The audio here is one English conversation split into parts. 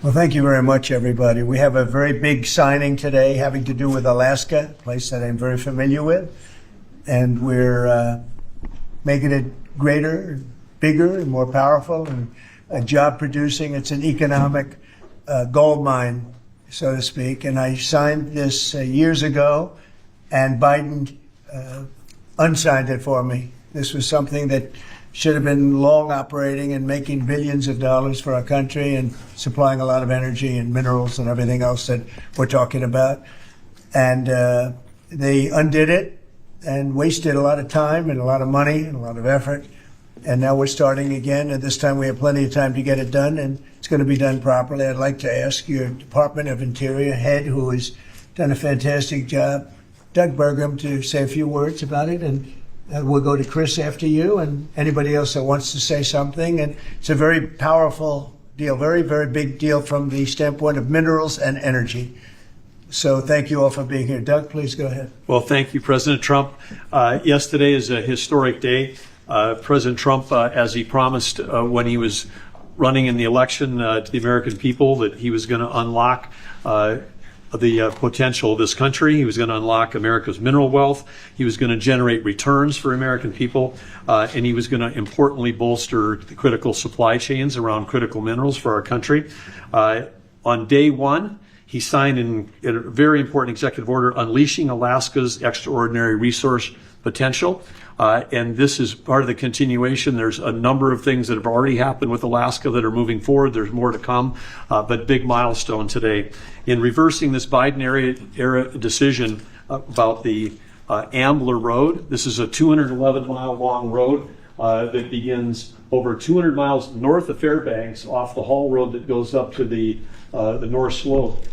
Well, thank you very much, everybody. We have a very big signing today having to do with Alaska, a place that I'm very familiar with. And we're making it greater, bigger, and more powerful, and job producing. It's an economic gold mine, so to speak. And I signed this years ago, and Biden unsigned it for me. This was something that should have been long operating and making billions of dollars for our country and supplying a lot of energy and minerals and everything else that we're talking about. And they undid it and wasted a lot of time and a lot of money and a lot of effort. And now we're starting again, and this time we have plenty of time to get it done, and it's going to be done properly. I'd like to ask your Department of Interior head, who has done a fantastic job, Doug Burgum, to say a few words about it, and we'll go to Chris after you and anybody else that wants to say something. And it's a very powerful deal, very, very big deal from the standpoint of minerals and energy. So thank you all for being here. Doug, please go ahead. Well, thank you, President Trump. Yesterday is a historic day. President Trump, as he promised when he was running in the election to the American people, that he was going to unlock the potential of this country. He was going to unlock America's mineral wealth. He was going to generate returns for American people. And he was going to importantly bolster the critical supply chains around critical minerals for our country. On day one, he signed in a very important executive order unleashing Alaska's extraordinary resource potential. And this is part of the continuation. There's a number of things that have already happened with Alaska that are moving forward. There's more to come, but big milestone today. In reversing this Biden era decision about the Ambler Road, this is a 211-mile long road that begins over 200 miles north of Fairbanks off the Hall Road that goes up to the North Slope.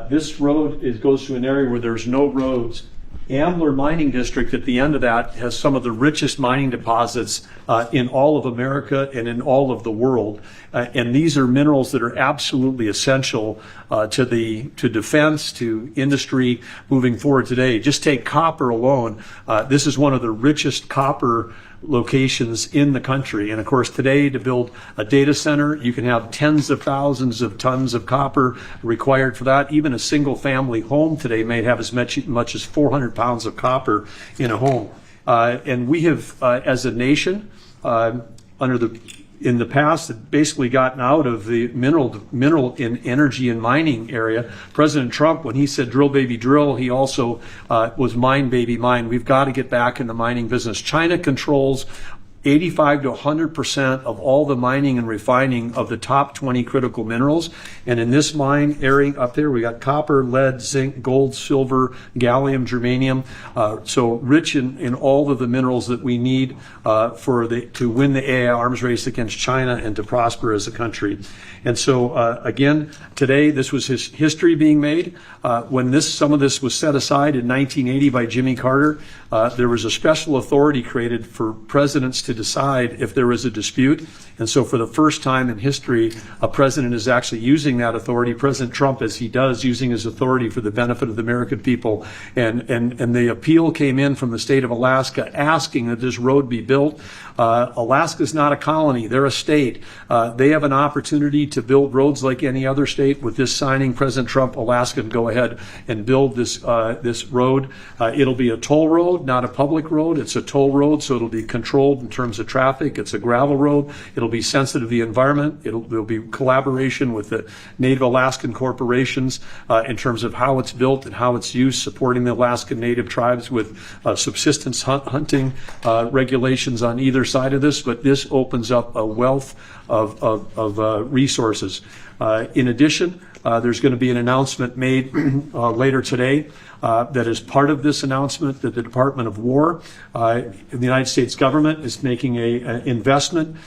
This road goes to an area where there's no roads. Ambler Mining District at the end of that has some of the richest mining deposits in all of America and in all of the world. And these are minerals that are absolutely essential to defense, to industry moving forward today. Just take copper alone. This is one of the richest copper locations in the country. And of course, today to build a data center, you can have tens of thousands of tons of copper required for that. Even a single family home today may have as much as 400 pounds of copper in a home. And we have, as a nation, in the past, had basically gotten out of the mineral in energy and mining area. President Trump, when he said drill baby drill, he also was mine baby mine. We've got to get back in the mining business. China controls 85 to 100% of all the mining and refining of the top 20 critical minerals. And in this mine area up there, we got copper, lead, zinc, gold, silver, gallium, germanium. So rich in all of the minerals that we need to win the AI arms race against China and to prosper as a country. And so again, today this was history being made. When some of this was set aside in 1980 by Jimmy Carter, there was a special authority created for presidents to decide if there was a dispute. And so for the first time in history, a president is actually using that authority. President Trump, as he does, using his authority for the benefit of the American people. And the appeal came in from the state of Alaska asking that this road be built. Alaska's not a colony, they're a state. They have an opportunity to build roads like any other state. With this signing, President Trump, Alaska can go ahead and build this road. It'll be a toll road, not a public road. It's a toll road, so it'll be controlled in terms of traffic. It's a gravel road. It'll be sensitive to the environment. There'll be collaboration with the Native Alaskan corporations in terms of how it's built and how it's used, supporting the Alaskan Native tribes with subsistence hunting regulations on either side of this. But this opens up a wealth of resources. In addition, there's going to be an announcement made later today that is part of this announcement that the Department of War in the United States government is making an investment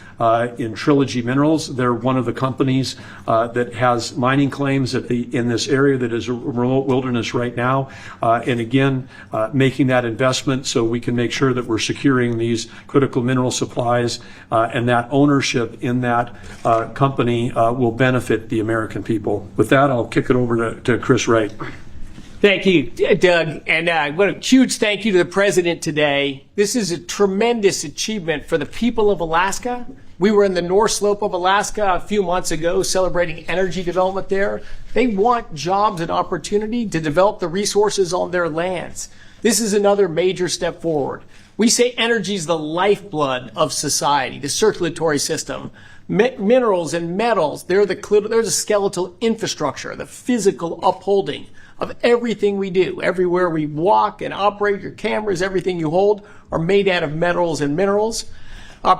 in Trilogy Minerals. They're one of the companies that has mining claims in this area that is a remote wilderness right now. And again, making that investment so we can make sure that we're securing these critical mineral supplies and that ownership in that company will benefit the American people. With that, I'll kick it over to Chris Wright. Thank you, Doug. And what a huge thank you to the President today. This is a tremendous achievement for the people of Alaska. We were in the North Slope of Alaska a few months ago celebrating energy development there. They want jobs and opportunity to develop the resources on their lands. This is another major step forward. We say energy is the lifeblood of society, the circulatory system. Minerals and metals, they're the skeletal infrastructure, the physical upholding of everything we do. Everywhere we walk and operate, your cameras, everything you hold are made out of metals and minerals.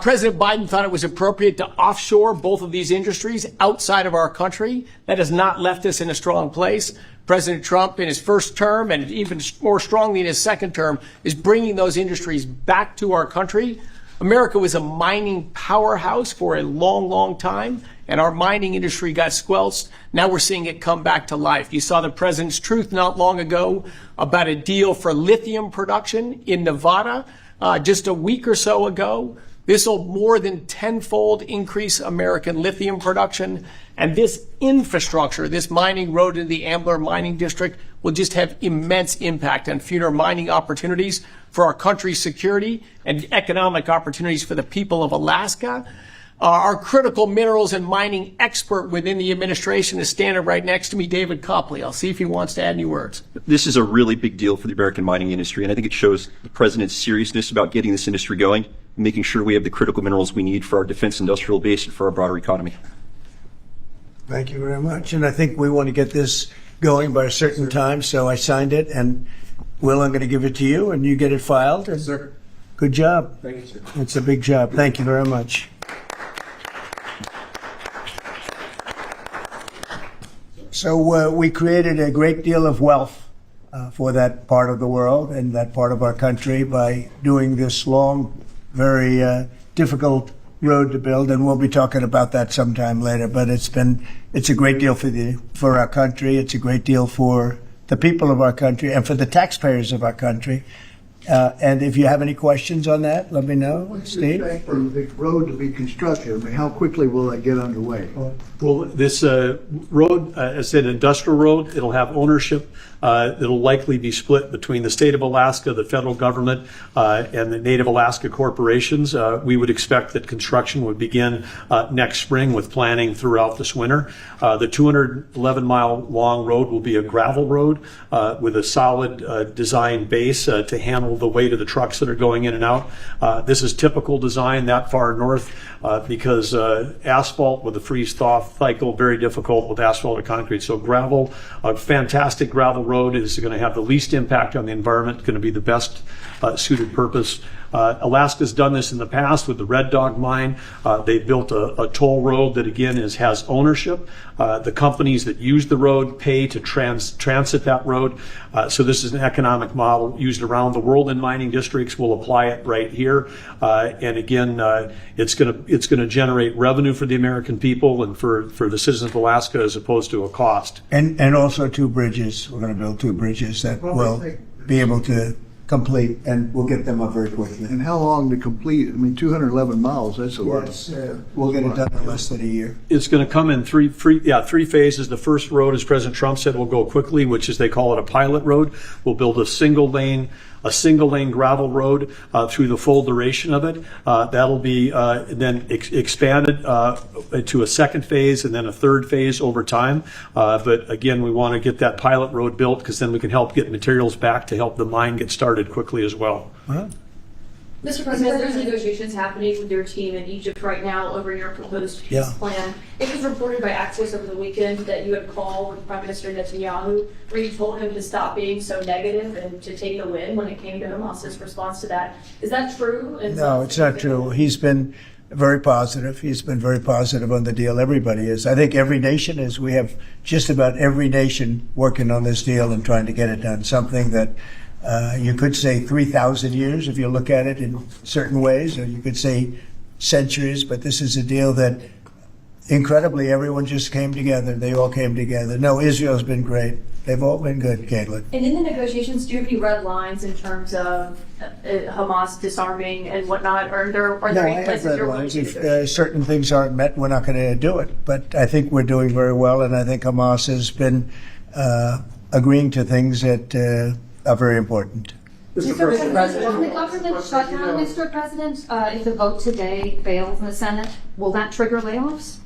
President Biden thought it was appropriate to offshore both of these industries outside of our country. That has not left us in a strong place. President Trump, in his first term, and even more strongly in his second term, is bringing those industries back to our country. America was a mining powerhouse for a long, long time, and our mining industry got squelched. Now we're seeing it come back to life. You saw the President's truth not long ago about a deal for lithium production in Nevada just a week or so ago. This will more than tenfold increase American lithium production. And this infrastructure, this mining road in the Ambler Mining District, will just have immense impact on future mining opportunities for our country's security and economic opportunities for the people of Alaska. Our critical minerals and mining expert within the administration is standing right next to me, David Copley. I'll see if he wants to add any words. This is a really big deal for the American mining industry, and I think it shows the President's seriousness about getting this industry going, making sure we have the critical minerals we need for our defense industrial base and for our broader economy. Thank you very much. And I think we want to get this going by a certain time, so I signed it. And Will, I'm going to give it to you, and you get it filed. And Sir. Good job. Thank you, sir. It's a big job. Thank you very much. So we created a great deal of wealth for that part of the world and that part of our country by doing this long, very difficult road to build, and we'll be talking about that sometime later. But it's a great deal for our country. It's a great deal for the people of our country and for the taxpayers of our country. And if you have any questions on that, let me know, Steve. For the road to be constructed, I mean, how quickly will it get underway? Well, this road, as an industrial road, it'll have ownership. It'll likely be split between the state of Alaska, the federal government, and the Native Alaska corporations. We would expect that construction would begin next spring with planning throughout this winter. The 211-mile long road will be a gravel road with a solid design base to handle the weight of the trucks that are going in and out. This is typical design that far north because asphalt with a freeze-thaw cycle, very difficult with asphalt or concrete. So gravel, a fantastic gravel road is going to have the least impact on the environment, going to be the best suited purpose. Alaska's done this in the past with the Red Dog mine. They built a toll road that, again, has ownership. The companies that use the road pay to transit that road. So this is an economic model used around the world in mining districts. We'll apply it right here. And again, it's going to generate revenue for the American people and for the citizens of Alaska as opposed to a cost. And also 2 bridges. We're going to build 2 bridges that will be able to complete, and we'll get them up very quickly. And how long to complete? I mean, 211 miles, that's a lot. Yes, we'll get it done in less than a year. It's going to come in three phases. The first road, as President Trump said, will go quickly, which is they call it a pilot road. We'll build a single lane gravel road through the full duration of it. That'll be then expanded to a second phase and then a third phase over time. But again, we want to get that pilot road built because then we can help get materials back to help the mine get started quickly as well. Mr. President, there's negotiations happening with your team in Egypt right now over your proposed peace plan. It was reported by Axios over the weekend that you had called with Prime Minister Netanyahu where you told him to stop being so negative and to take the win when it came to Hamas's response to that. Is that true? No, it's not true. He's been very positive. He's been very positive on the deal. Everybody is. I think every nation is. We have just about every nation working on this deal and trying to get it done. Something that you could say 3,000 years if you look at it in certain ways, or you could say centuries, but this is a deal that incredibly everyone just came together. They all came together. No, Israel's been great. They've all been good, Caitlin. And in the negotiations, do you have any red lines in terms of Hamas disarming and whatnot? Are there any places you're willing to do? If certain things aren't met, we're not going to do it. But I think we're doing very well, and I think Hamas has been agreeing to things that are very important. Mr. President, on the government shutdown, Mr. President, if the vote today fails in the Senate, will that trigger layoffs?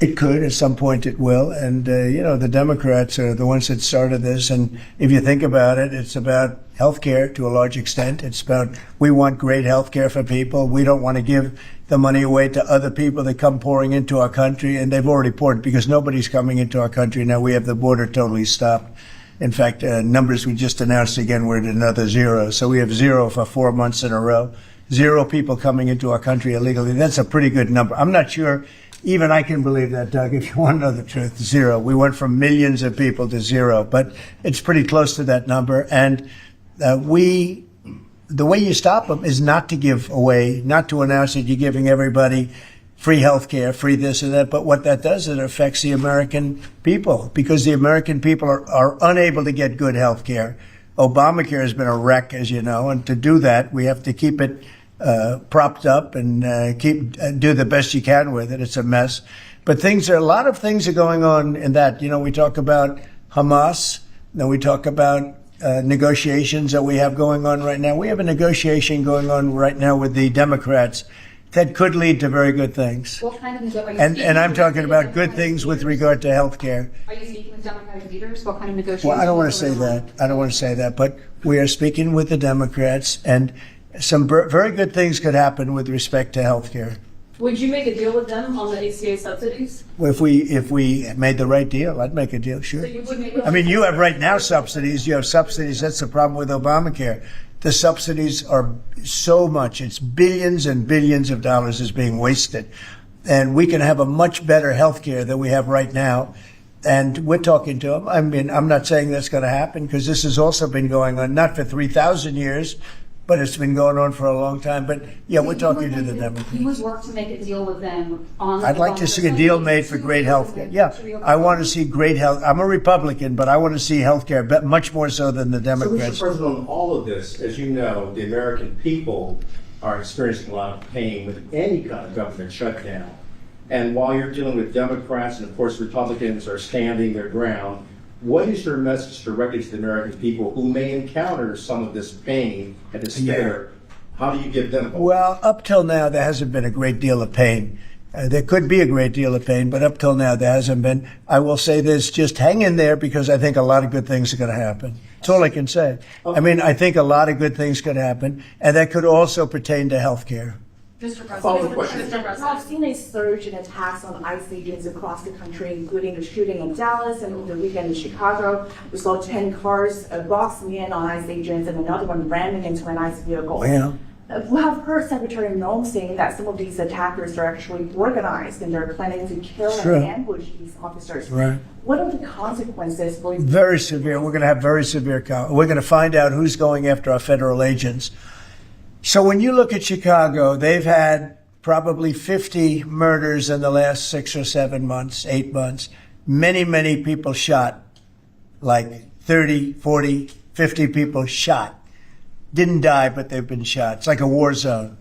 It could, at some point it will. And, the Democrats are the ones that started this. And if you think about it, it's about health care to a large extent. It's about, we want great health care for people. We don't want to give the money away to other people that come pouring into our country. And they've already poured because nobody's coming into our country. Now we have the border totally stopped. In fact, numbers we just announced again, we're at another 0. So we have 0 for 4 months in a row. 0 people coming into our country illegally. That's a pretty good number. I'm not sure even I can believe that, Doug, if you want to know the truth. 0. We went from millions of people to 0, but it's pretty close to that number. And the way you stop them is not to give away, not to announce that you're giving everybody free health care, free this and that. But what that does, it affects the American people because the American people are unable to get good health care. Obamacare has been a wreck, as you know, and to do that, we have to keep it propped up and do the best you can with it. It's a mess. But a lot of things are going on in that. We talk about Hamas, then we talk about negotiations that we have going on right now. We have a negotiation going on right now with the Democrats that could lead to very good things. What kind of And I'm talking about good things with regard to health care. Are you speaking with Democratic leaders? What kind of negotiations? Well, I don't want to say that. But we are speaking with the Democrats, and some very good things could happen with respect to health care. Would you make a deal with them on the ACA subsidies? If we made the right deal, I'd make a deal, sure. So you would make I mean, you have right now subsidies. You have subsidies. That's the problem with Obamacare. The subsidies are so much. It's billions and billions of dollars is being wasted. And we can have a much better health care than we have right now. And we're talking to them. I mean, I'm not saying that's going to happen because this has also been going on, not for 3,000 years, but it's been going on for a long time. But yeah, we're talking to the Democrats. You would work to make a deal with them on. I'd like to see a deal made for great health care. Yeah, I want to see great health. I'm a Republican, but I want to see health care much more so than the So, Democrats. Mr. President, on all of this, as you know, the American people are experiencing a lot of pain with any kind of government shutdown. And while you're dealing with Democrats and, of course, Republicans are standing their ground, what is your message directly to the American people who may encounter some of this pain and despair? How do you give them hope? Well, up till now, there hasn't been a great deal of pain. There could be a great deal of pain, but up till now, there hasn't been. I will say this, just hang in there because I think a lot of good things are going to happen. That's all I can say. I mean, I think a lot of good things could happen, and that could also pertain to health care. Mr. Follow-up President. question. I've seen a surge in attacks on ICE agents across the country, including the shooting in Dallas and over the weekend in Chicago. We saw 10 cars boxing in on ICE agents and another one ramming into an ICE vehicle. Well, We have heard Secretary Noem saying that some of these attackers are actually organized and they're planning to kill Sure. and ambush these officers. Right. What are the consequences for Very severe. We're going to have very severe. We're going to find out who's going after our federal agents. So when you look at Chicago, they've had probably 50 murders in the last 6 or 7 months, 8 months. Many, many people shot, like 30, 40, 50 people shot. Didn't die, but they've been shot. It's like a war zone.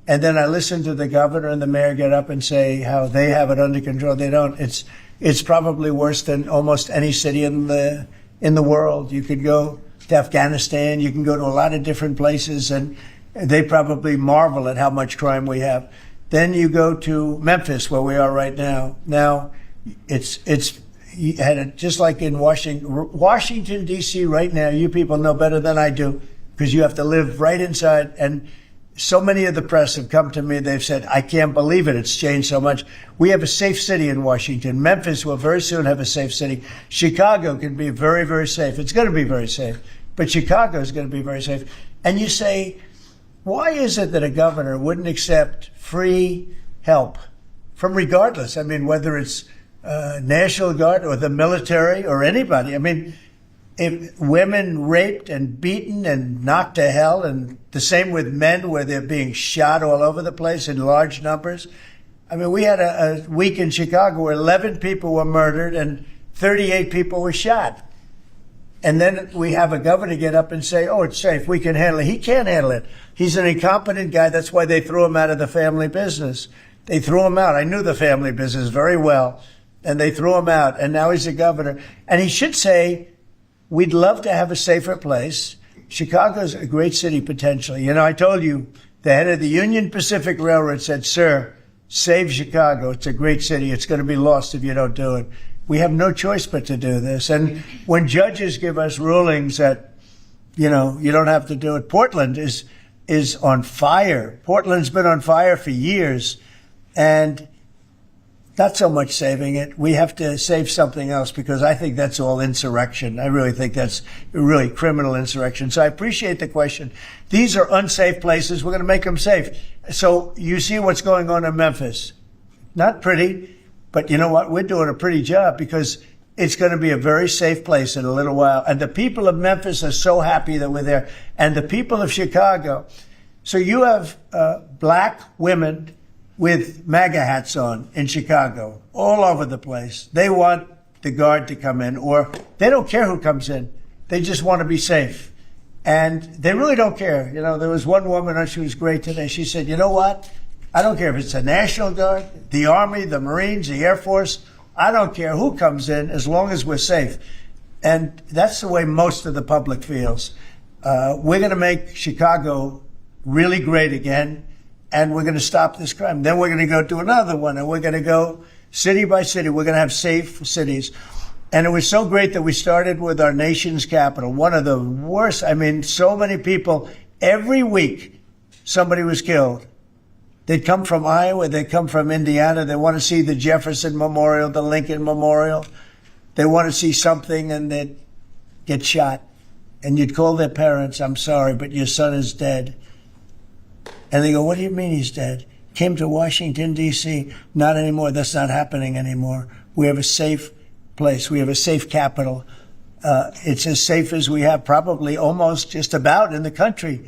And then I listen to the governor and the mayor get up and say how they have it under control. They don't. It's probably worse than almost any city in the world. You could go to Afghanistan. You can go to a lot of different places, and they probably marvel at how much crime we have. Then you go to Memphis, where we are right now. Now, you had it just like in Washington, D.C. right now. You people know better than I do because you have to live right inside. And so many of the press have come to me. They've said, I can't believe it. It's changed so much. We have a safe city in Washington. Memphis will very soon have a safe city. Chicago can be very, very safe. It's going to be very safe. But Chicago is going to be very safe. And you say, why is it that a governor wouldn't accept free help from regardless? I mean, whether it's National Guard or the military or anybody. I mean, if women raped and beaten and knocked to hell, and the same with men where they're being shot all over the place in large numbers. I mean, we had a week in Chicago where 11 people were murdered and 38 people were shot. And then we have a governor get up and say, oh, it's safe, we can handle it. He can't handle it. He's an incompetent guy. That's why they threw him out of the family business. They threw him out. I knew the family business very well. And they threw him out. And now he's a governor. And he should say, we'd love to have a safer place. Chicago's a great city potentially. You know, I told you the head of the Union Pacific Railroad said, "Sir, save Chicago. It's a great city. It's going to be lost if you don't do it." We have no choice but to do this. And when judges give us rulings that, you know, you don't have to do it, Portland is on fire. Portland's been on fire for years, and not so much saving it. We have to save something else, because I think that's all insurrection. I really think that's really criminal insurrection. So I appreciate the question. These are unsafe places. We're going to make them safe. So you see what's going on in Memphis. Not pretty, but you know what? We're doing a pretty job, because it's going to be a very safe place in a little while. And the people of Memphis are so happy that we're there. And the people of Chicago. So you have black women with MAGA hats on in Chicago, all over the place. They want the guard to come in, or they don't care who comes in. They just want to be safe. And they really don't care. You know, there was one woman, she was great today. She said, "You know what? I don't care if it's the National Guard, the Army, the Marines, the Air Force. I don't care who comes in, as long as we're safe." And that's the way most of the public feels. We're going to make Chicago really great again, and we're going to stop this crime. Then we're going to go do another one, and we're going to go city by city. We're going to have safe cities. And it was so great that we started with our nation's capital, one of the worst. I mean, so many people, every week somebody was killed. They'd come from Iowa, they'd come from Indiana, they want to see the Jefferson Memorial, the Lincoln Memorial. They want to see something, and they'd get shot. And you'd call their parents, "I'm sorry, but your son is dead." And they go, "What do you mean he's dead? Came to Washington, D.C. Not anymore. That's not happening anymore. We have a safe place. We have a safe capital. It's as safe as we have probably almost just about in the country.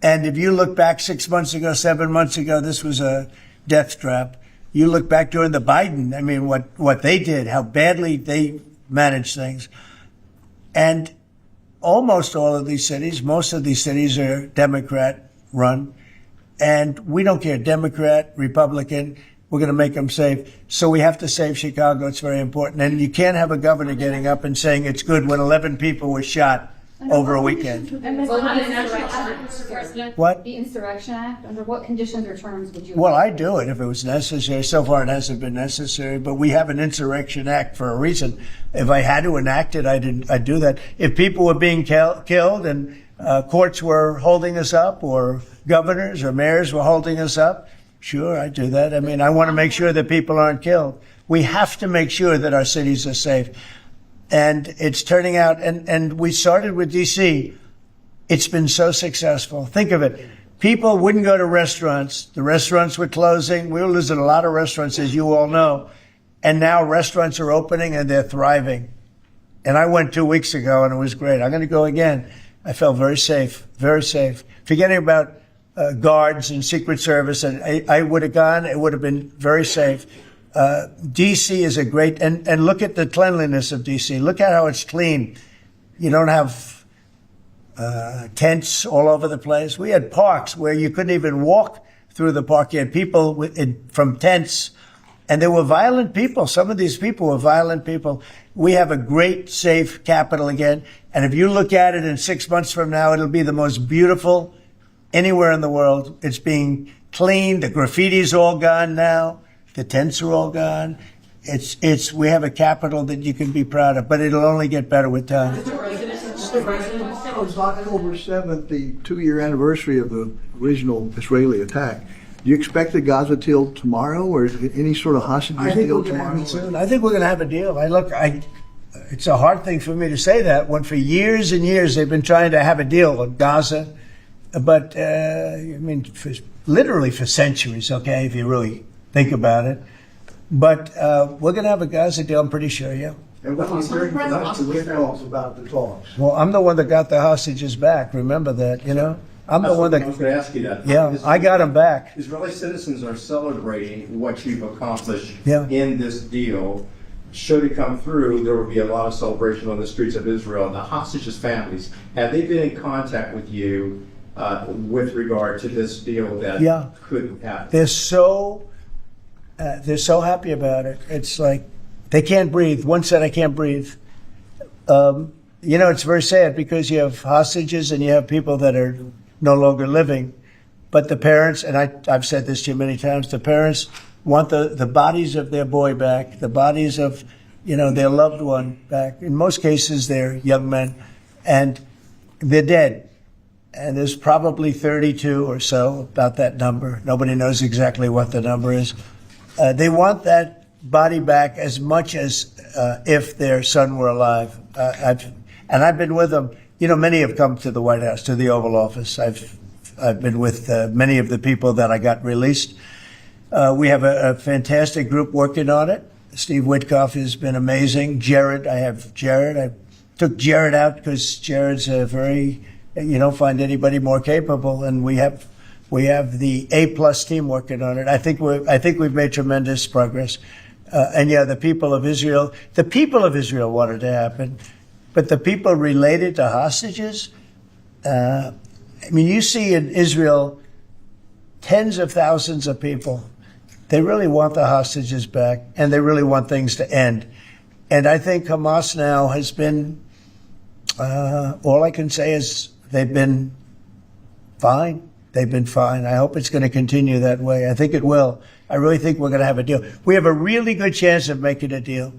And if you look back 6 months ago, 7 months ago, this was a death trap. You look back during the Biden, I mean, what they did, how badly they managed things. And almost all of these cities, most of these cities are Democrat run. And we don't care, Democrat, Republican, we're going to make them safe. So we have to save Chicago. It's very important. And you can't have a governor getting up and saying it's good when 11 people were shot over a weekend. What? The Insurrection Act, under what conditions or terms would you? Well, I'd do it if it was necessary. So far it hasn't been necessary, but we have an Insurrection Act for a reason. If I had to enact it, I'd do that. If people were being killed and courts were holding us up, or governors or mayors were holding us up, sure, I'd do that. I mean, I want to make sure that people aren't killed. We have to make sure that our cities are safe. And it's turning out, and we started with D.C. It's been so successful. Think of it. People wouldn't go to restaurants. The restaurants were closing. We were losing a lot of restaurants, as you all know. And now restaurants are opening and they're thriving. And I went 2 weeks ago and it was great. I'm going to go again. I felt very safe, very safe. Forgetting about guards and Secret Service, and I would have gone. It would have been very safe. D.C. is a great, and look at the cleanliness of D.C. Look at how it's clean. You don't have tents all over the place. We had parks where you couldn't even walk through the park. You had people from tents, and they were violent people. Some of these people were violent people. We have a great, safe capital again. And if you look at it in 6 months from now, it'll be the most beautiful anywhere in the world. It's being cleaned. The graffiti's all gone now. The tents are all gone. We have a capital that you can be proud of, but it'll only get better with time. Mr. President, it was October 7th, the 2-year anniversary of the original Israeli attack. Do you expect the Gaza deal tomorrow, or any sort of hostages deal tomorrow? I think we're going to have a deal. It's a hard thing for me to say that when for years and years they've been trying to have a deal with Gaza, but I mean, literally for centuries. Okay, if you really think about it. But we're going to have a Gaza deal, I'm pretty sure, yeah. And what was very about the talks? Well, I'm the one that got the hostages back. Remember that, you know? I'm the one that. I was going to ask you that. Yeah, I got them back. Israeli citizens are celebrating what you've accomplished Yeah. in this deal. Should it come through, there will be a lot of celebration on the streets of Israel. The hostages' families, have they been in contact with you with regard to this deal that could happen? They're so happy about it. It's like they can't breathe. One said, "I can't breathe." you know, it's very sad because you have hostages and you have people that are no longer living. But the parents, and I've said this to you many times, the parents want the bodies of their boy back, the bodies of, you know, their loved one back. In most cases, they're young men, and they're dead. And there's probably 32 or so, about that number. Nobody knows exactly what the number is. They want that body back as much as if their son were alive. I've been with them. You know, many have come to the White House, to the Oval Office. I've been with many of the people that I got released. We have a fantastic group working on it. Steve Witkoff has been amazing. Jared, I have Jared. I took Jared out because Jared's a very, you don't find anybody more capable, and we have the A+ team working on it. I think we've made tremendous progress. And yeah, the people of Israel wanted to happen, but the people related to hostages, I mean, you see in Israel tens of thousands of people. They really want the hostages back, and they really want things to end. And I think Hamas now has been, all I can say is they've been fine. They've been fine. I hope it's going to continue that way. I think it will. I really think we're going to have a deal. We have a really good chance of making a deal,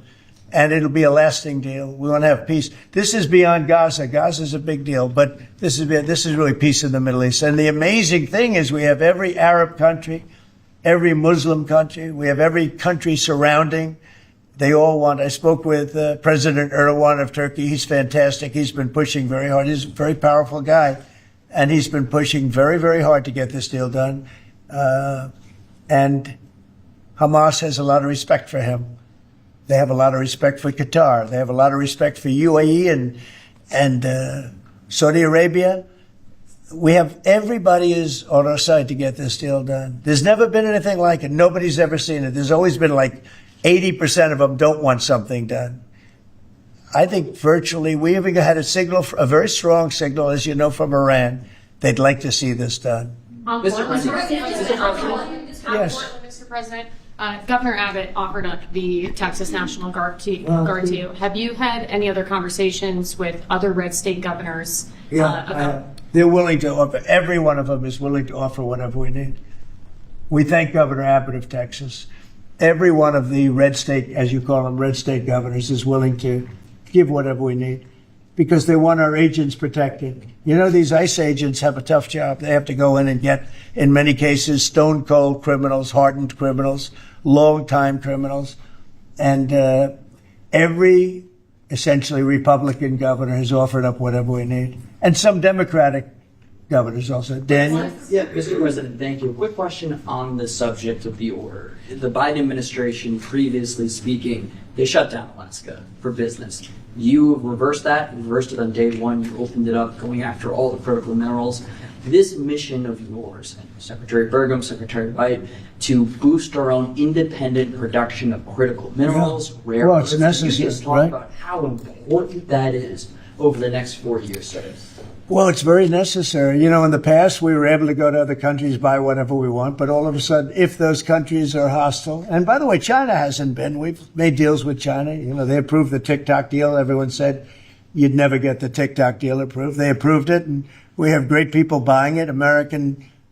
and it'll be a lasting deal. We want to have peace. This is beyond Gaza. Gaza is a big deal, but this is really peace in the Middle East. And the amazing thing is we have every Arab country, every Muslim country. We have every country surrounding. They all want. I spoke with President Erdogan of Turkey. He's fantastic. He's been pushing very hard. He's a very powerful guy, and he's been pushing very, very hard to get this deal done. And Hamas has a lot of respect for him. They have a lot of respect for Qatar. They have a lot of respect for UAE and Saudi Arabia. We have everybody is on our side to get this deal done. There's never been anything like it. Nobody's ever seen it. There's always been like 80% of them don't want something done. I think virtually we even had a very strong signal, as you know, from Iran. They'd like to see this done. Mr. President. Yes. Mr. President, Governor Abbott offered up the Texas National Guard to you. Have you had any other conversations with other red state governors? They're willing to offer. Every one of them is willing to offer whatever we need. We thank Governor Abbott of Texas. Every one of the red state, as you call them, red state governors is willing to give whatever we need because they want our agents protected. You know, these ICE agents have a tough job. They have to go in and get, in many cases, stone cold criminals, hardened criminals, long-time criminals. And every essentially Republican governor has offered up whatever we need. And some Democratic governors also. Daniel? Yeah, Mr. President, thank you. Quick question on the subject of the order. The Biden administration, previously speaking, they shut down Alaska for business. You reversed that, reversed it on day one. You opened it up, going after all the critical minerals. This mission of yours, Secretary Burgum, Secretary White, to boost our own independent production of critical minerals, rare earths. It's necessary, Can you just talk about how important that is over the next 4 years, sir? Well, it's very necessary. You know, in the past, we were able to go to other countries, buy whatever we want, but all of a sudden, if those countries are hostile, and by the way, China hasn't been. We've made deals with China. You know, they approved the TikTok deal. Everyone said you'd never get the TikTok deal approved. They approved it, and we have great people buying it.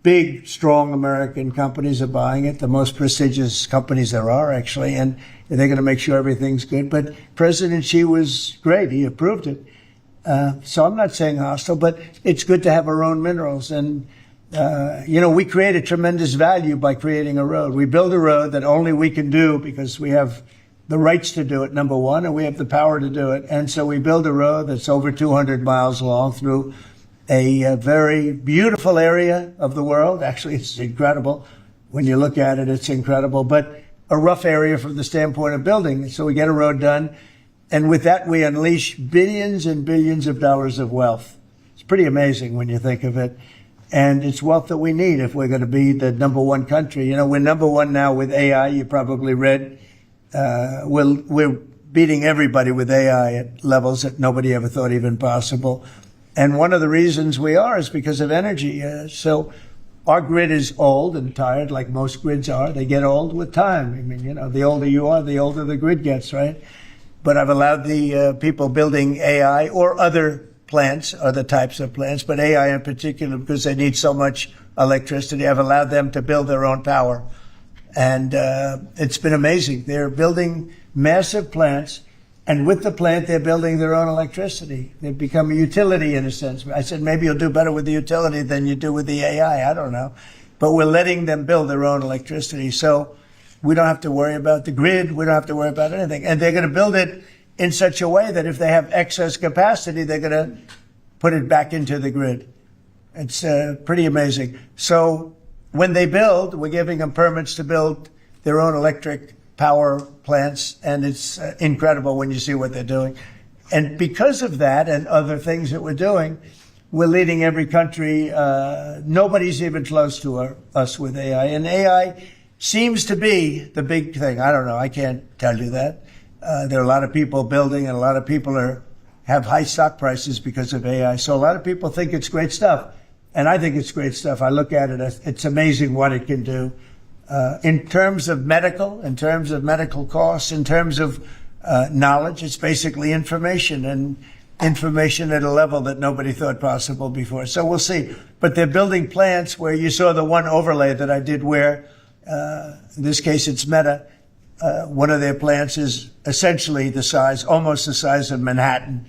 Big, strong American companies are buying it, the most prestigious companies there are, actually, and they're going to make sure everything's good. But President Xi was great. He approved it. So I'm not saying hostile, but it's good to have our own minerals. And, you know, we created tremendous value by creating a road. We build a road that only we can do because we have the rights to do it, number one, and we have the power to do it. And so we build a road that's over 200 miles long through a very beautiful area of the world. Actually, it's incredible. When you look at it, it's incredible. But a rough area from the standpoint of building. So we get a road done. And with that, we unleash billions and billions of dollars of wealth. It's pretty amazing when you think of it. And it's wealth that we need if we're going to be the number one country. You know, we're number one now with AI. You probably read. We're beating everybody with AI at levels that nobody ever thought even possible. And one of the reasons we are is because of energy. So our grid is old and tired, like most grids are. They get old with time. I mean, you know, the older you are, the older the grid gets, right? but I've allowed the people building AI or other plants, other types of plants, but AI in particular because they need so much electricity. I've allowed them to build their own power. And it's been amazing. They're building massive plants, and with the plant, they're building their own electricity. They've become a utility in a sense. I said, maybe you'll do better with the utility than you do with the AI. I don't know. But we're letting them build their own electricity. So we don't have to worry about the grid. We don't have to worry about anything. And they're going to build it in such a way that if they have excess capacity, they're going to put it back into the grid. It's pretty amazing. So when they build, we're giving them permits to build their own electric power plants, and it's incredible when you see what they're doing. And because of that and other things that we're doing, we're leading every country. Nobody's even close to us with AI. And AI seems to be the big thing. I don't know. I can't tell you that. There are a lot of people building, and a lot of people have high stock prices because of AI. So a lot of people think it's great stuff. And I think it's great stuff. I look at it as it's amazing what it can do. In terms of medical costs, in terms of knowledge, it's basically information, and information at a level that nobody thought possible before. So we'll see. But they're building plants where you saw the one overlay that I did where, in this case, it's Meta. One of their plants is essentially almost the size of Manhattan.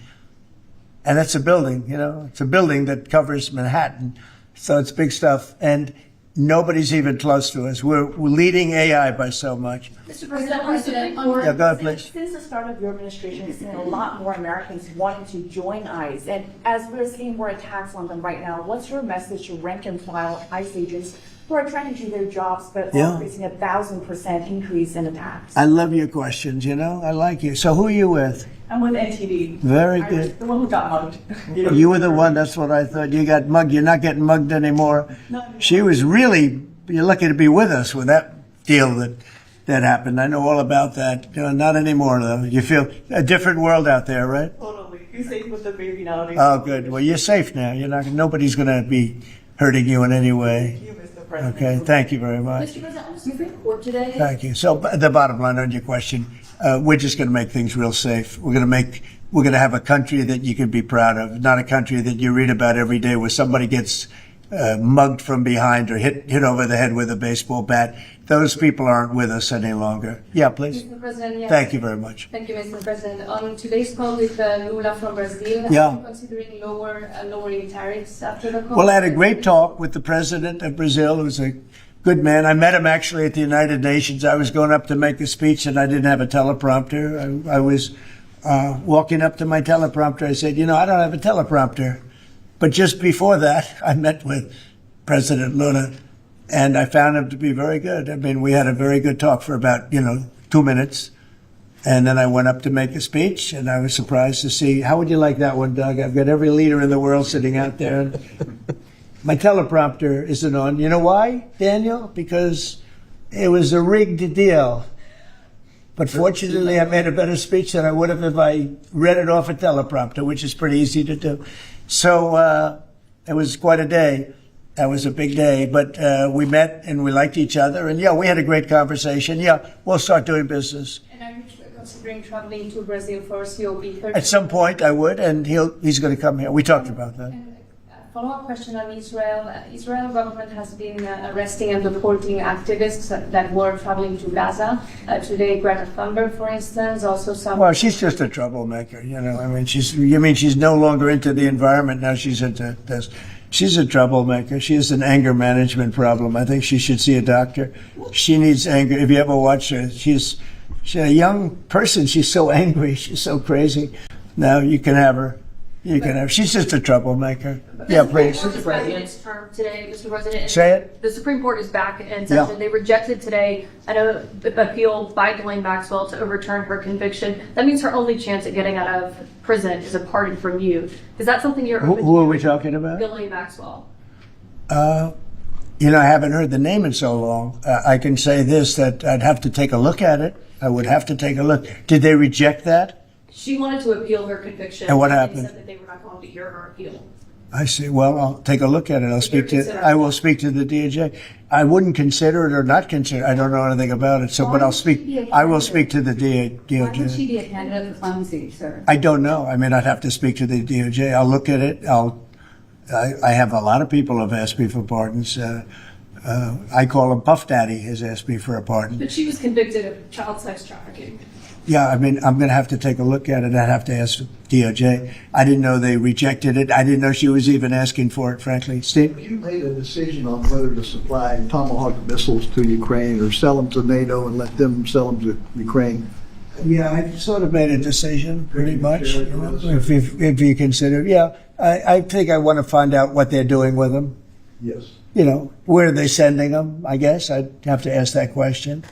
And that's a building, it's a building that covers Manhattan. So it's big stuff. And nobody's even close to us. We're leading AI by so much. Mr. President, Yeah, go ahead, please. Since the start of your administration, we've seen a lot more Americans wanting to join ICE. And as we're seeing more attacks on them right now, what's your message to rank and file ICE agents who are trying to do their jobs but are facing 1,000% increase in attacks? I love your questions, I like you. So who are you with? I'm with NTD. Very good. The one who got mugged. You were the one, that's what I thought. You got mugged. You're not getting mugged anymore. No. She was really, you're lucky to be with us with that deal that happened. I know all about that. Not anymore, though. You feel a different world out there, right? Totally. You're safe with the baby now. Oh, good. Well, you're safe now. Nobody's going to be hurting you in any way. Thank you, Mr. President. Okay, thank you very much. Mr. President, on the Supreme Court today, Thank you. So the bottom line on your question, we're just going to make things real safe. We're going to have a country that you can be proud of, not a country that you read about every day where somebody gets mugged from behind or hit over the head with a baseball bat. Those people aren't with us any longer. Yeah, please. Mr. President, yes. Thank you very much. Thank you, Mr. President. On today's call with Lula from Brazil, Yeah. are you considering lowering tariffs after the call? Well, I had a great talk with the president of Brazil, who's a good man. I met him actually at the United Nations. I was going up to make a speech and I didn't have a teleprompter. I was walking up to my teleprompter. I said, I don't have a teleprompter. But just before that, I met with President Lula and I found him to be very good. I mean, we had a very good talk for about, 2 minutes. And then I went up to make a speech and I was surprised to see, how would you like that one, Doug? I've got every leader in the world sitting out there. My teleprompter isn't on. You know why, Daniel? Because it was a rigged deal. But fortunately, I made a better speech than I would have if I read it off a teleprompter, which is pretty easy to do. So it was quite a day. That was a big day. But we met and we liked each other. And, we had a great conversation. We'll start doing business. And are you considering traveling to Brazil for COP30? At some point, I would, and he's going to come here. We talked about that. Follow-up question on Israel. Israel government has been arresting and deporting activists that were traveling to Gaza. Today, Greta Thunberg, for instance, also some... Well, she's just a troublemaker, I mean, she's no longer into the environment, now she's into this. She's a troublemaker. She has an anger management problem. I think she should see a doctor. She needs anger. If you ever watch her, she's a young person. She's so angry. She's so crazy. Now, you can have her. She's just a troublemaker. Yeah, please. Mr. President's term today, Mr. President. Say it. The Supreme Court is back in session. Yeah. They rejected today an appeal by Ghislaine Maxwell to overturn her conviction. That means her only chance at getting out of prison is a pardon from you. Is that something you're open to? Who are we talking about? Ghislaine Maxwell. I haven't heard the name in so long. I can say this, that I'd have to take a look at it. I would have to take a look. Did they reject that? She wanted to appeal her conviction. And what happened? They said that they were not going to hear her appeal. I see. Well, I'll take a look at it. I will speak to the DOJ. I wouldn't consider it or not consider it. I don't know anything about it. So, but I will speak to the DOJ. Why would she be a candidate for clemency, sir? I don't know. I mean, I'd have to speak to the DOJ. I'll look at it. I have a lot of people have asked me for pardons. I call him Puff Daddy has asked me for a pardon. But she was convicted of child sex trafficking. Yeah, I mean, I'm going to have to take a look at it. I'd have to ask DOJ. I didn't know they rejected it. I didn't know she was even asking for it, frankly. Steve? You made a decision on whether to supply Tomahawk missiles to Ukraine or sell them to NATO and let them sell them to Ukraine. Yeah, I sort of made a decision, pretty much. If you consider, yeah, I think I want to find out what they're doing with them. Yes. You know, where are they sending them? I guess I'd have to ask that question.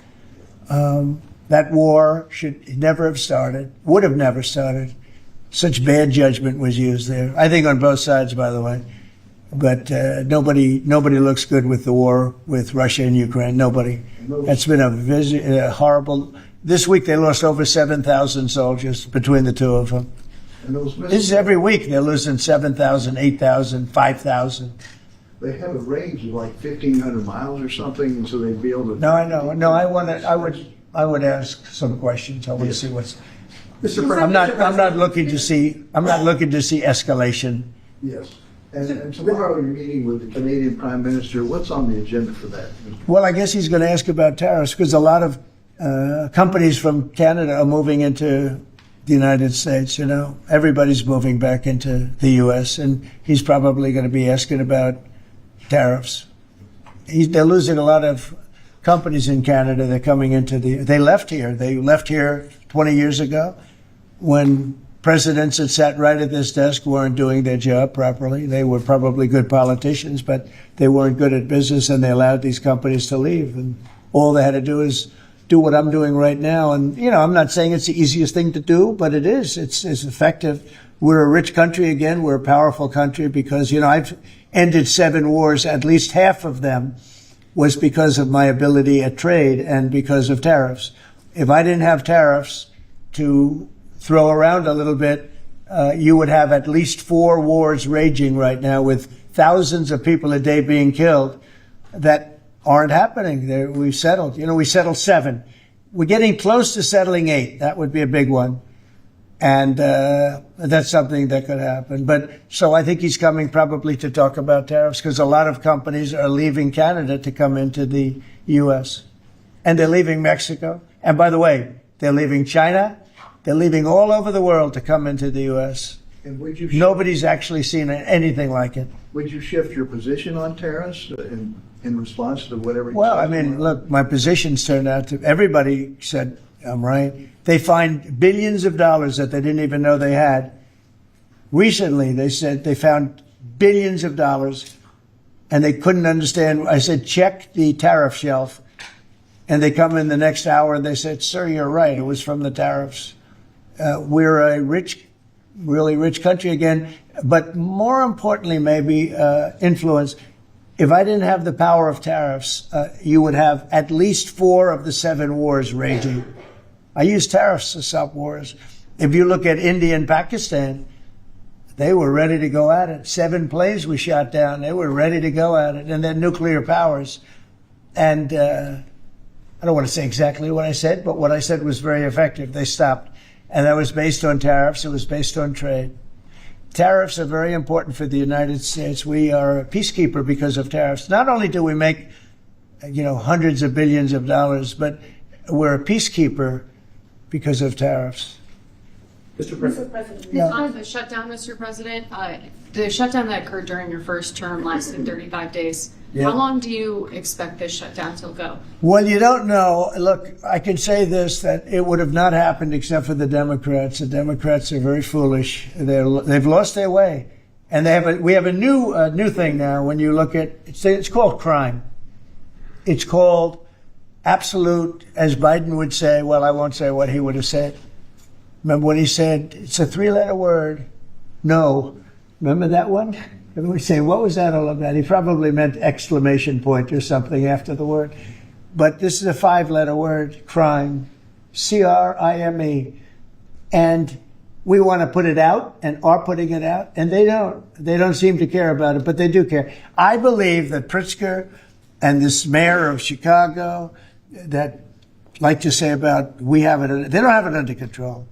That war should never have started, would have never started. Such bad judgment was used there. I think on both sides, by the way. But nobody looks good with the war with Russia and Ukraine. Nobody. It's been a horrible. This week they lost over 7,000 soldiers between the two of them. This is every week they're losing 7,000, 8,000, 5,000. They have a range of like 1,500 miles or something, and so they'd be able to. No, I know. No, I would ask some questions. I want to see what's. Mr. President, I'm not looking to see escalation. Yes. And tomorrow you're meeting with the Canadian Prime Minister. What's on the agenda for that? Well, I guess he's going to ask about tariffs because a lot of companies from Canada are moving into the United States. You know, everybody's moving back into the U.S. and he's probably going to be asking about tariffs. They're losing a lot of companies in Canada. They're coming into they left here. They left here 20 years ago when presidents that sat right at this desk weren't doing their job properly. They were probably good politicians, but they weren't good at business, and they allowed these companies to leave. And all they had to do is do what I'm doing right now. And, you know, I'm not saying it's the easiest thing to do, but it is. It's effective. We're a rich country again. We're a powerful country because, you know, I've ended 7 wars. At least half of them was because of my ability at trade and because of tariffs. If I didn't have tariffs to throw around a little bit, you would have at least 4 wars raging right now with thousands of people a day being killed that aren't happening. We've settled. You know, we settled 7. We're getting close to settling 8. That would be a big one. And that's something that could happen. But so I think he's coming probably to talk about tariffs because a lot of companies are leaving Canada to come into the U.S. And they're leaving Mexico. And by the way, they're leaving China. They're leaving all over the world to come into the U.S. And would you Nobody's actually seen anything like it. Would you shift your position on tariffs in response to whatever? Well, I mean, look, my positions turned out to, everybody said I'm right. They find billions of dollars that they didn't even know they had. Recently, they said they found billions of dollars and they couldn't understand. I said, check the tariff shelf. And they come in the next hour and they said, sir, you're right. It was from the tariffs. We're a rich, really rich country again. But more importantly, maybe influence. If I didn't have the power of tariffs, you would have at least 4 of the 7 wars raging. I use tariffs to stop wars. If you look at India and Pakistan, they were ready to go at it. 7 planes we shot down. They were ready to go at it. And they're nuclear powers. And I don't want to say exactly what I said, but what I said was very effective. They stopped. And that was based on tariffs. It was based on trade. Tariffs are very important for the United States. We are a peacekeeper because of tariffs. Not only do we make, hundreds of billions of dollars, but we're a peacekeeper because of tariffs. Mr. President. On the shutdown, Mr. President, the shutdown that occurred during your first term lasted 35 days. Yeah. How long do you expect this shutdown to go? Well, you don't know. Look, I can say this, that it would have not happened except for the Democrats. The Democrats are very foolish. They've lost their way. And we have a new thing now when you look at, it's called crime. It's called absolute, as Biden would say, well, I won't say what he would have said. Remember when he said, it's a 3-letter word, no. Remember that one? Everybody say, what was that all about? He probably meant exclamation point or something after the word. But this is a 5-letter word, crime, C-R-I-M-E. And we want to put it out and are putting it out, and they don't. They don't seem to care about it, but they do care. I believe that Pritzker and this mayor of Chicago that like to say about they don't have it under control.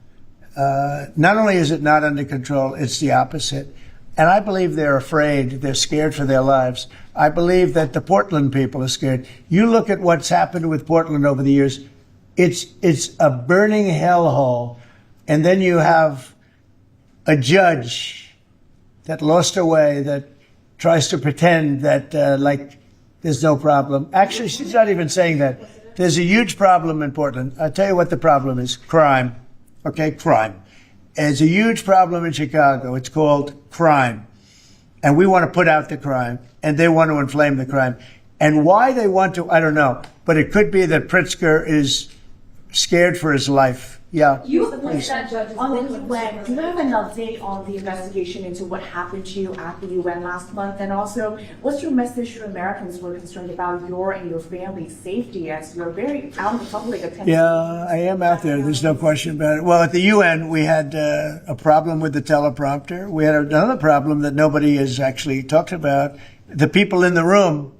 Not only is it not under control, it's the opposite. And I believe they're afraid, they're scared for their lives. I believe that the Portland people are scared. You look at what's happened with Portland over the years, it's a burning hellhole. And then you have a judge that lost her way, that tries to pretend that like there's no problem. Actually, she's not even saying that. There's a huge problem in Portland. I'll tell you what the problem is. Crime. Okay, crime. There's a huge problem in Chicago. It's called crime. And we want to put out the crime, and they want to inflame the crime. And why they want to, I don't know. But it could be that Pritzker is scared for his life. Yeah. You appointed that judge on the UN. Do you have an update on the investigation into what happened to you at the UN last month? And also, what's your message to Americans who are concerned about your and your family's safety as you're very out in the public attention? Yeah, I am out there. There's no question about it. Well, at the UN, we had a problem with the teleprompter. We had another problem that nobody has actually talked about. The people in the room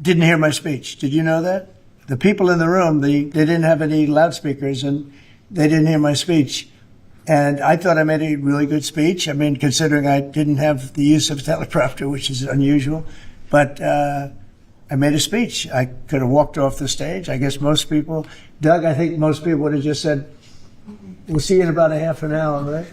didn't hear my speech. Did you know that? The people in the room, they didn't have any loudspeakers, and they didn't hear my speech. And I thought I made a really good speech. I mean, considering I didn't have the use of teleprompter, which is unusual. But I made a speech. I could have walked off the stage. I guess most people, Doug, I think most people would have just said, we'll see you in about a half an hour, right?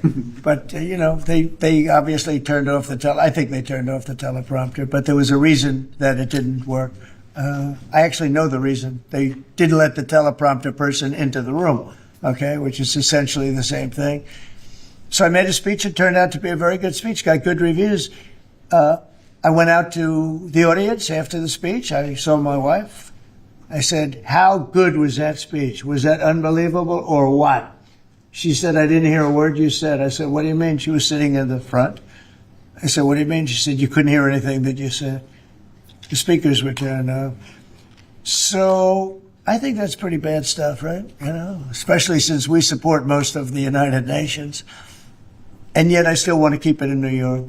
But, they obviously turned off I think they turned off the teleprompter. But there was a reason that it didn't work. I actually know the reason. They didn't let the teleprompter person into the room. Okay, which is essentially the same thing. So I made a speech. It turned out to be a very good speech, got good reviews. I went out to the audience after the speech. I saw my wife. I said, how good was that speech? Was that unbelievable or what? She said, I didn't hear a word you said. I said, what do you mean? She was sitting in the front. I said, what do you mean? She said, you couldn't hear anything that you said. The speakers were turned off. So I think that's pretty bad stuff, right? Especially since we support most of the United Nations. And yet I still want to keep it in New York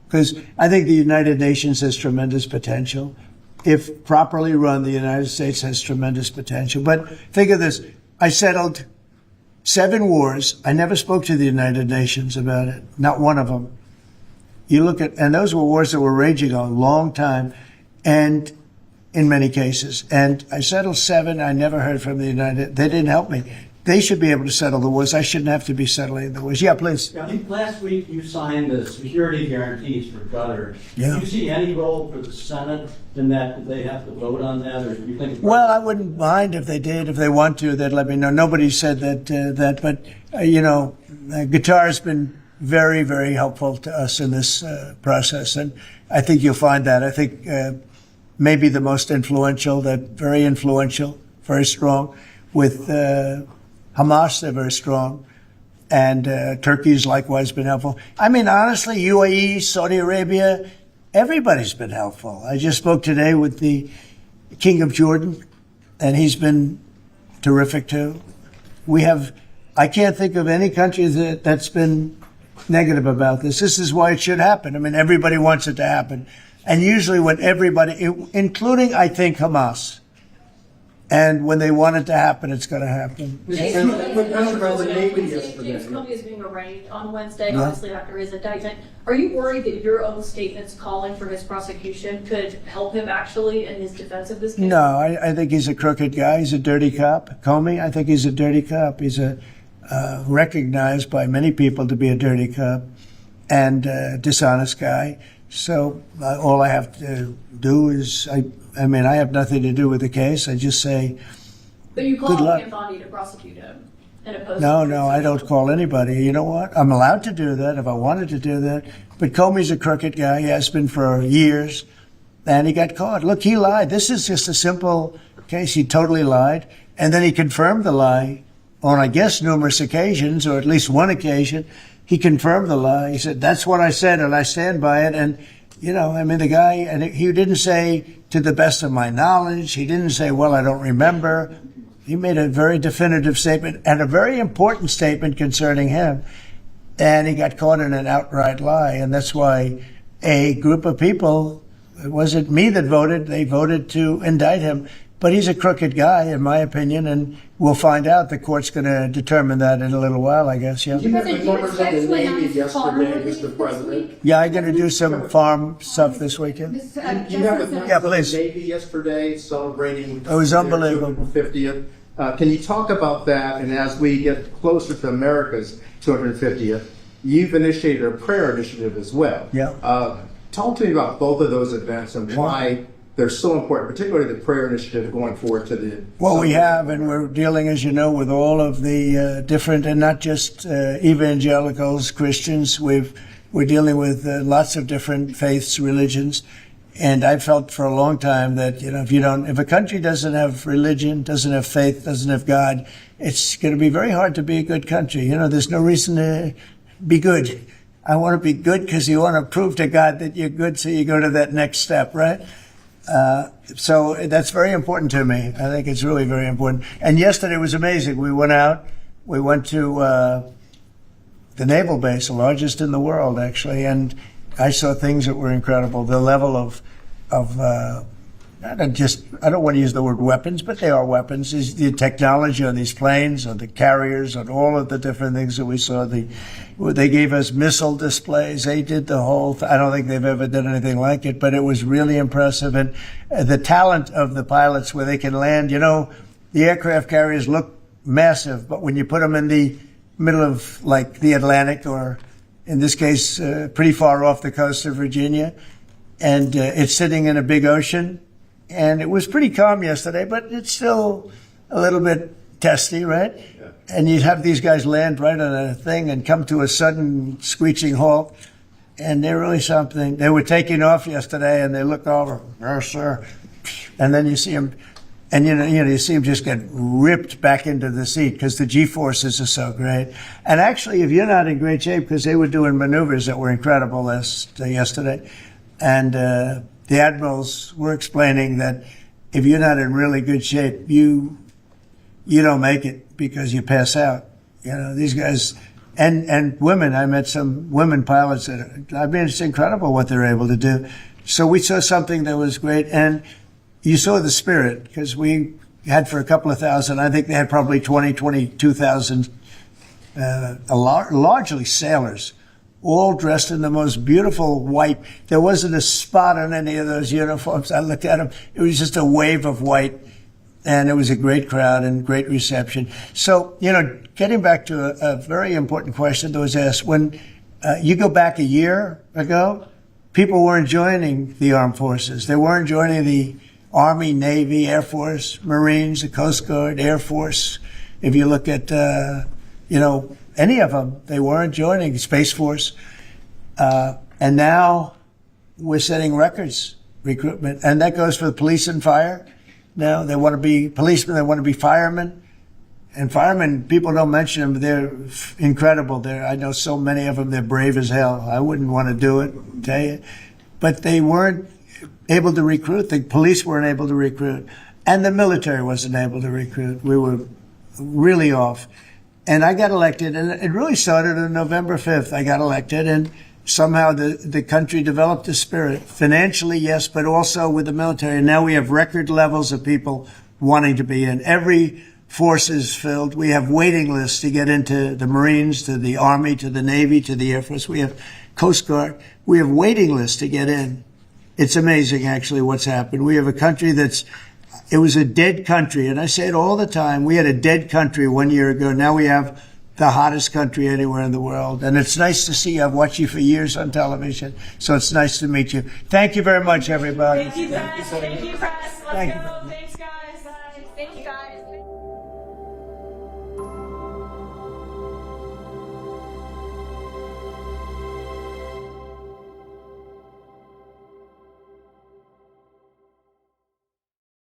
because I think the United Nations has tremendous potential. If properly run, the United States has tremendous potential. But think of this. I settled 7 wars. I never spoke to the United Nations about it. Not one of them. You look at, and those were wars that were raging a long time. And in many cases. And I settled 7. I never heard from the United. They didn't help me. They should be able to settle the wars. I shouldn't have to be settling the wars. Yeah, please. I think last week you signed the security guarantees for Qatar. Yeah. Do you see any role for the Senate in that? Do they have to vote on that, or do you think? Well, I wouldn't mind if they did. If they want to, they'd let me know. Nobody said that. But Qatar has been very, very helpful to us in this process, and I think you'll find that. I think. Maybe the most influential, very influential, very strong. With Hamas, they're very strong. And Turkey's likewise been helpful. I mean, honestly, UAE, Saudi Arabia, everybody's been helpful. I just spoke today with the King of Jordan, and he's been terrific too. I can't think of any country that's been negative about this. This is why it should happen. I mean, everybody wants it to happen. And usually when everybody, including, I think, Hamas, and when they want it to happen, it's going to happen. James Comey is being arraigned on Wednesday, obviously after his indictment. Are you worried that your own statements calling for his prosecution could help him actually in his defense of this case? No, I think he's a crooked guy. He's a dirty cop. Comey, I think he's a dirty cop. He's recognized by many people to be a dirty cop and a dishonest guy. So all I have to do is, I have nothing to do with the case. I just say, but you called him Bondi to prosecute him and oppose. No, I don't call anybody. You know what? I'm allowed to do that if I wanted to do that. But Comey's a crooked guy. He has been for years. And he got caught. Look, he lied. This is just a simple case. He totally lied. And then he confirmed the lie on, I guess, numerous occasions, or at least one occasion. He confirmed the lie. He said, that's what I said, and I stand by it. And, the guy, and he didn't say, to the best of my knowledge. He didn't say, well, I don't remember. He made a very definitive statement and a very important statement concerning him. and he got caught in an outright lie. And that's why a group of people, it wasn't me that voted, they voted to indict him. But he's a crooked guy, in my opinion, and we'll find out. The court's going to determine that in a little while, I guess, yeah. You have the numbers of the Navy yesterday, Mr. President. Yeah, I'm going to do some farm stuff this weekend. You have the numbers Yeah, of the please. Navy yesterday celebrating It was unbelievable. their 250th. Can you talk about that? And as we get closer to America's 250th, you've initiated a prayer initiative as well. Yeah. Talk to me about both of those events and why they're so important, particularly the prayer initiative going forward to the... Well, we have, and we're dealing, as you know, with all of the different, and not just evangelicals, Christians. We're dealing with lots of different faiths, religions. And I felt for a long time that, if a country doesn't have religion, doesn't have faith, doesn't have God, it's going to be very hard to be a good country. There's no reason to be good. I want to be good because you want to prove to God that you're good, so you go to that next step, right? So that's very important to me. I think it's really very important. And yesterday was amazing. We went out. We went to the naval base, the largest in the world, actually, and I saw things that were incredible. The level of I don't want to use the word weapons, but they are weapons. Is the technology on these planes, on the carriers, on all of the different things that we saw. They gave us missile displays. They did the whole. I don't think they've ever done anything like it, but it was really impressive. And the talent of the pilots, where they can land. The aircraft carriers look massive, but when you put them in the middle of like the Atlantic, or in this case, pretty far off the coast of Virginia, and it's sitting in a big ocean. And it was pretty calm yesterday, but it's still a little bit testy, right? Yeah. And you'd have these guys land right on a thing and come to a sudden screeching halt. And they're really something. They were taking off yesterday, and they look over, yes, sir. And then you see them, and you see them just get ripped back into the seat because the G-forces are so great. And actually, if you're not in great shape, because they were doing maneuvers that were incredible yesterday, and the admirals were explaining that if you're not in really good shape, you don't make it because you pass out. These guys, and women, I met some women pilots that, it's incredible what they're able to do. So we saw something that was great, and you saw the spirit, because we had for a couple of thousand, I think they had probably 22,000, largely sailors, all dressed in the most beautiful white. There wasn't a spot on any of those uniforms. I looked at them. It was just a wave of white, and it was a great crowd and great reception. So, getting back to a very important question that was asked, when you go back a year ago, people weren't joining the armed forces. They weren't joining the Army, Navy, Air Force, Marines, the Coast Guard, Air Force. If you look at, any of them, they weren't joining Space Force. And now we're setting records recruitment. And that goes for the police and fire. Now they want to be policemen, they want to be firemen. And firemen, people don't mention them, but they're incredible. I know so many of them, they're brave as hell. I wouldn't want to do it, tell you. But they weren't able to recruit. The police weren't able to recruit. And the military wasn't able to recruit. We were really off. And I got elected, and it really started on November 5th. I got elected, and somehow the country developed a spirit. Financially, yes, but also with the military. And now we have record levels of people wanting to be in. Every force is filled. We have waiting lists to get into the Marines, to the Army, to the Navy, to the Air Force. We have Coast Guard. We have waiting lists to get in. It's amazing, actually, what's happened. We have a country it was a dead country, and I say it all the time. We had a dead country 1 year ago. Now we have the hottest country anywhere in the world. And it's nice to see you. I've watched you for years on television, so it's nice to meet you. Thank you very much, everybody. Thank you, press. Thank you, press. Let's go.